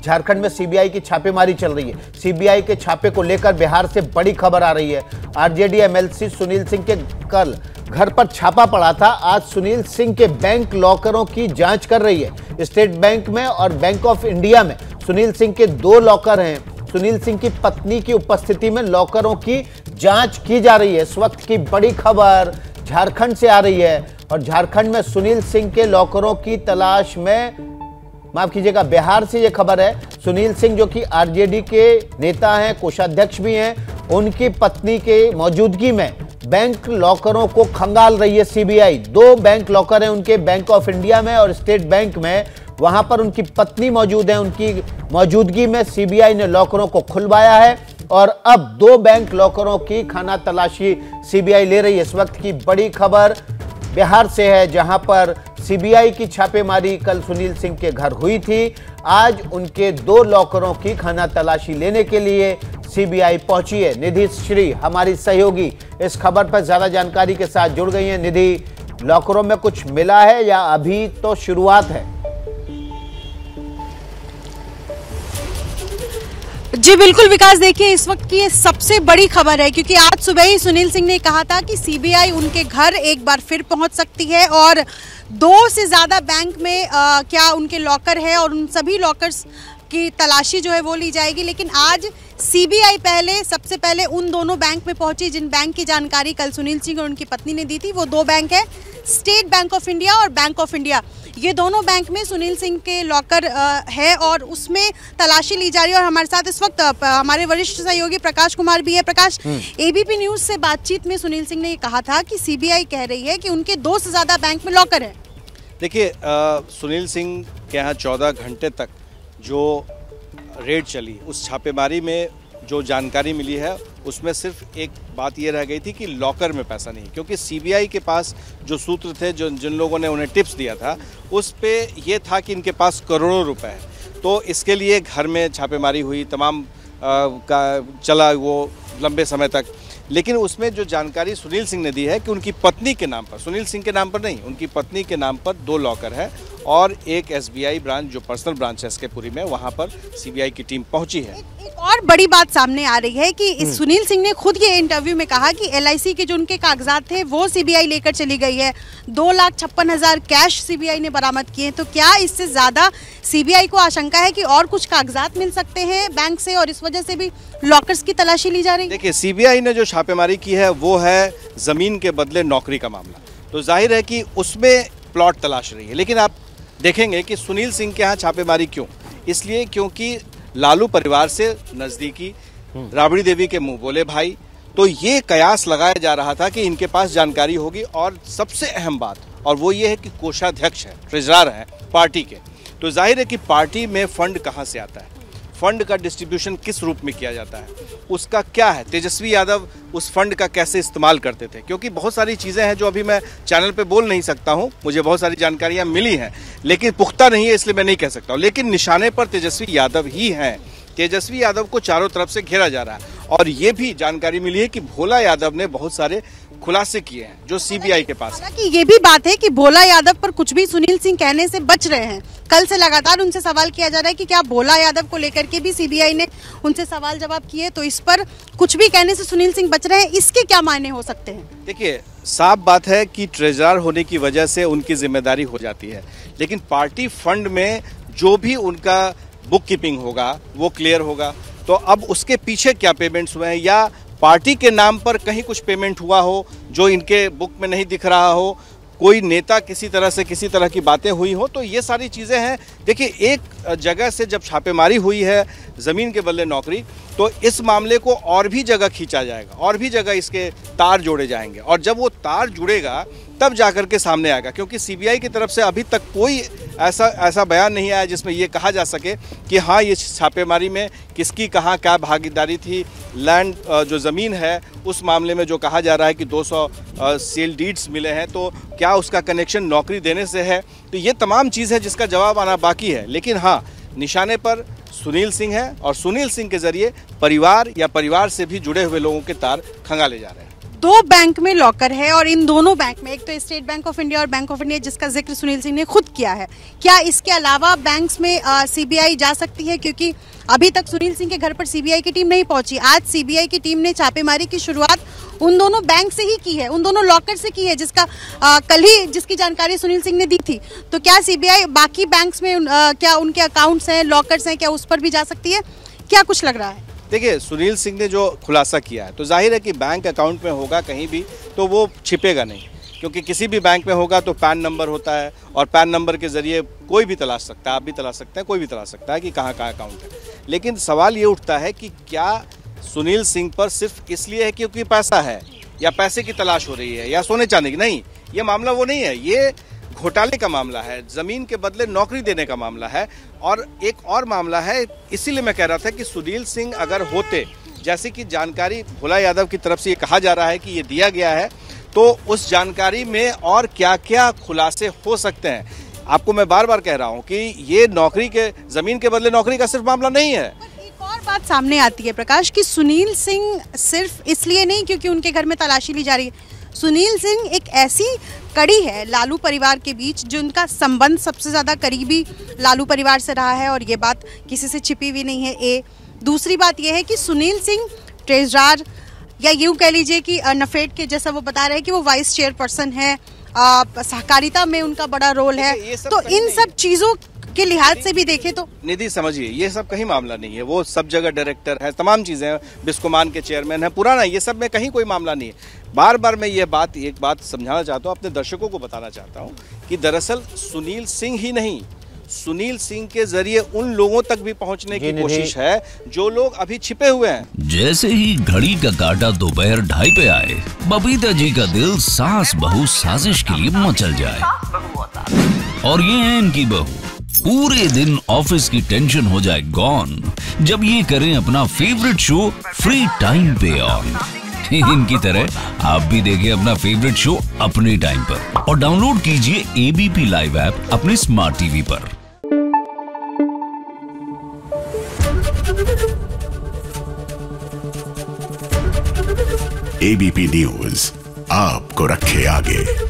झारखंड में सीबीआई की छापेमारी चल रही है। सीबीआई के छापे को लेकर बिहार से बड़ी खबर आ रही है। आरजेडी एमएलसी सुनील सिंह के कल घर पर छापा पड़ा था। आज सुनील सिंह के बैंक लॉकरों की जांच कर रही है। स्टेट बैंक में और बैंक ऑफ इंडिया में सुनील सिंह के 2 लॉकर हैं। सुनील सिंह की पत्नी की उपस्थिति में लॉकरों की जांच की जा रही है। इस वक्त की बड़ी खबर झारखंड से आ रही है और झारखंड में सुनील सिंह के लॉकरों की तलाश में, माफ कीजिएगा, बिहार से यह खबर है। सुनील सिंह जो कि आरजेडी के नेता हैं, कोषाध्यक्ष भी हैं, उनकी पत्नी के मौजूदगी में बैंक लॉकरों को खंगाल रही है सीबीआई। 2 बैंक लॉकर हैं उनके, बैंक ऑफ इंडिया में और स्टेट बैंक में। वहां पर उनकी पत्नी मौजूद है। उनकी मौजूदगी में सीबीआई ने लॉकरों को खुलवाया है और अब 2 बैंक लॉकरों की खाना तलाशी सीबीआई ले रही है। इस वक्त की बड़ी खबर बिहार से है, जहां पर सीबीआई की छापेमारी कल सुनील सिंह के घर हुई थी। आज उनके 2 लॉकरों की खाना तलाशी लेने के लिए सीबीआई पहुंची है। निधि श्री हमारी सहयोगी इस खबर पर ज्यादा जानकारी के साथ जुड़ गई हैं। निधि, लॉकरों में कुछ मिला है या अभी तो शुरुआत है? जी बिल्कुल विकास, देखिए इस वक्त की ये सबसे बड़ी खबर है, क्योंकि आज सुबह ही सुनील सिंह ने कहा था कि सीबीआई उनके घर एक बार फिर पहुंच सकती है और 2 से ज़्यादा बैंक में क्या उनके लॉकर है और उन सभी लॉकर्स की तलाशी जो है वो ली जाएगी। लेकिन आज सीबीआई सबसे पहले उन दोनों बैंक में पहुंची जिन बैंक की जानकारी कल सुनील सिंह और उनकी पत्नी ने दी थी। वो 2 बैंक है, स्टेट बैंक ऑफ इंडिया और बैंक ऑफ इंडिया। ये दोनों बैंक में सुनील सिंह के लॉकर है और उसमें तलाशी ली जा रही है। और हमारे साथ इस वक्त हमारे वरिष्ठ सहयोगी प्रकाश कुमार भी है। प्रकाश, एबीपी न्यूज से बातचीत में सुनील सिंह ने ये कहा था कि सीबीआई कह रही है कि उनके 2 से ज़्यादा बैंक में लॉकर है। देखिए, सुनील सिंह के यहाँ 14 घंटे तक जो रेड चली, उस छापेमारी में जो जानकारी मिली है उसमें सिर्फ एक बात ये रह गई थी कि लॉकर में पैसा नहीं, क्योंकि सीबीआई के पास जो सूत्र थे, जो जिन लोगों ने उन्हें टिप्स दिया था, उस पे ये था कि इनके पास करोड़ों रुपए है। तो इसके लिए घर में छापेमारी हुई, तमाम का चला वो लंबे समय तक। लेकिन उसमें जो जानकारी सुनील सिंह ने दी है कि उनकी पत्नी के नाम पर, सुनील सिंह के नाम पर नहीं, उनकी पत्नी के नाम पर 2 लॉकर है और एक एसबीआई ब्रांच जो पर्सनल ब्रांच है एसकेपुरी में, वहां पर सीबीआई की टीम पहुंची है। एक और बड़ी बात सामने आ रही है कि सुनील सिंह ने खुद ये इंटरव्यू में कहा कि एलआईसी के जो उनके कागजात थे वो सीबीआई लेकर चली गई है। 2,56,000 कैश सीबीआई ने बरामद किए। तो क्या इससे ज्यादा सीबीआई को आशंका है कि और कुछ कागजात मिल सकते हैं बैंक से और इस वजह से भी लॉकर्स की तलाशी ली जा रही है? देखिए, सीबीआई ने जो छापेमारी की है वो है जमीन के बदले नौकरी का मामला। तो जाहिर है कि उसमें प्लॉट तलाश रही है। लेकिन आप देखेंगे कि सुनील सिंह के यहाँ छापेमारी क्यों? इसलिए क्योंकि लालू परिवार से नजदीकी, राबड़ी देवी के मुंह बोले भाई, तो ये कयास लगाया जा रहा था कि इनके पास जानकारी होगी। और सबसे अहम बात, और वो ये है कि कोषाध्यक्ष है, ट्रेजरर है पार्टी के। तो जाहिर है कि पार्टी में फंड कहाँ से आता है, फंड का डिस्ट्रीब्यूशन किस रूप में किया जाता है, उसका क्या है, तेजस्वी यादव उस फंड का कैसे इस्तेमाल करते थे। क्योंकि बहुत सारी चीज़ें हैं जो अभी मैं चैनल पे बोल नहीं सकता हूं, मुझे बहुत सारी जानकारियां मिली हैं लेकिन पुख्ता नहीं है, इसलिए मैं नहीं कह सकता हूं। लेकिन निशाने पर तेजस्वी यादव ही हैं। तेजस्वी यादव को चारों तरफ से घेरा जा रहा है। और ये भी जानकारी मिली है कि भोला यादव ने बहुत सारे खुलासे किए हैं जो सीबीआई के पास। हालांकि ये भी बात है कि भोला यादव पर कुछ भी सुनील सिंह कहने से बच रहे हैं। कल से लगातार उनसे सवाल किया जा रहा है कि क्या भोला यादव को लेकर के भी सीबीआई ने उनसे सवाल जवाब किए, तो इस पर कुछ भी कहने से सुनील सिंह बच रहे हैं। इसके क्या मायने हो सकते हैं? देखिए, साफ बात है कि ट्रेजरर होने की वजह से उनकी जिम्मेदारी हो जाती है, लेकिन पार्टी फंड में जो भी उनका बुक कीपिंग होगा वो क्लियर होगा। तो अब उसके पीछे क्या पेमेंट्स हुए हैं या पार्टी के नाम पर कहीं कुछ पेमेंट हुआ हो जो इनके बुक में नहीं दिख रहा हो, कोई नेता किसी तरह से किसी तरह की बातें हुई हो, तो ये सारी चीज़ें हैं। देखिए, एक जगह से जब छापेमारी हुई है ज़मीन के बदले नौकरी, तो इस मामले को और भी जगह खींचा जाएगा, और भी जगह इसके तार जोड़े जाएंगे। और जब वो तार जुड़ेगा तब जाकर के सामने आएगा, क्योंकि सीबीआई की तरफ से अभी तक कोई ऐसा बयान नहीं आया जिसमें ये कहा जा सके कि हाँ, ये छापेमारी में किसकी कहाँ क्या भागीदारी थी। लैंड जो ज़मीन है उस मामले में जो कहा जा रहा है कि 200 सेल डीड्स मिले हैं, तो क्या उसका कनेक्शन नौकरी देने से है? तो ये तमाम चीज़ है जिसका जवाब आना बाकी है। लेकिन हाँ, निशाने पर सुनील सिंह है और सुनील सिंह के जरिए परिवार या परिवार से भी जुड़े हुए लोगों के तार खंगाले जा रहे हैं। दो बैंक में लॉकर है और इन दोनों बैंक में, एक तो स्टेट बैंक ऑफ इंडिया और बैंक ऑफ इंडिया जिसका जिक्र सुनील सिंह ने खुद किया है, क्या इसके अलावा बैंक्स में सीबीआई जा सकती है? क्योंकि अभी तक सुनील सिंह के घर पर सीबीआई की टीम नहीं पहुंची। आज सीबीआई की टीम ने छापेमारी की शुरुआत उन दोनों बैंक से ही की है, उन दोनों लॉकर से की है, जिसका कल ही जिसकी जानकारी सुनील सिंह ने दी थी। तो क्या सीबीआई बाकी बैंक्स में क्या उनके अकाउंट्स हैं, लॉकर्स हैं, क्या उस पर भी जा सकती है? क्या कुछ लग रहा है? देखिए, सुनील सिंह ने जो खुलासा किया है तो जाहिर है कि बैंक अकाउंट में होगा कहीं भी तो वो छिपेगा नहीं, क्योंकि किसी भी बैंक में होगा तो पैन नंबर होता है और पैन नंबर के जरिए कोई भी तलाश सकता है, आप भी तलाश सकते हैं, कोई भी तलाश सकता है कि कहाँ कहाँ अकाउंट है। लेकिन सवाल ये उठता है कि क्या सुनील सिंह पर सिर्फ इसलिए है क्योंकि पैसा है या पैसे की तलाश हो रही है या सोने चांदी की? नहीं, ये मामला वो नहीं है, ये घोटाले का मामला है, जमीन के बदले नौकरी देने का मामला है। और एक और मामला है, इसीलिए मैं कह रहा था कि सुनील सिंह अगर होते, जैसे कि जानकारी भोला यादव की तरफ से ये कहा जा रहा है कि ये दिया गया है, तो उस जानकारी में और क्या क्या खुलासे हो सकते हैं। आपको मैं बार बार कह रहा हूं कि ये नौकरी के, जमीन के बदले नौकरी का सिर्फ मामला नहीं है। एक और बात सामने आती है प्रकाश, कि सुनील सिंह सिर्फ इसलिए नहीं क्योंकि उनके घर में तलाशी ली जा रही है, सुनील सिंह एक ऐसी कड़ी है लालू परिवार के बीच जिनका संबंध सबसे ज़्यादा करीबी लालू परिवार से रहा है और ये बात किसी से छिपी हुई नहीं है। दूसरी बात यह है कि सुनील सिंह ट्रेजरर या यूँ कह लीजिए कि नफेड के, जैसा वो बता रहे हैं कि वो वाइस चेयरपर्सन है, सहकारिता में उनका बड़ा रोल है। तो इन सब चीज़ों के लिहाज से भी देखें तो निधि समझिए, ये सब कहीं मामला नहीं है। वो सब जगह डायरेक्टर है, तमाम चीजें हैं, बिस्कोमान के चेयरमैन है, पुराना, ये सब में कहीं कोई मामला नहीं है। बार बार मैं एक बात समझाना चाहता हूँ, अपने दर्शकों को बताना चाहता हूँ कि दरअसल सुनील सिंह ही नहीं, सुनील सिंह के जरिए उन लोगों तक भी पहुंचने की कोशिश है जो लोग अभी छिपे हुए हैं। जैसे ही घड़ी का काटा दोपहर 2:30 पे आए, बबीता जी का दिल सास बहू साजिश के लिए मचल जाए। और ये है इनकी बहू, पूरे दिन ऑफिस की टेंशन हो जाए गॉन जब ये करें अपना फेवरेट शो फ्री टाइम पे ऑन। इनकी तरह आप भी देखिए अपना फेवरेट शो अपने टाइम पर और डाउनलोड कीजिए एबीपी लाइव ऐप अपने स्मार्ट टीवी पर। एबीपी न्यूज आपको रखे आगे।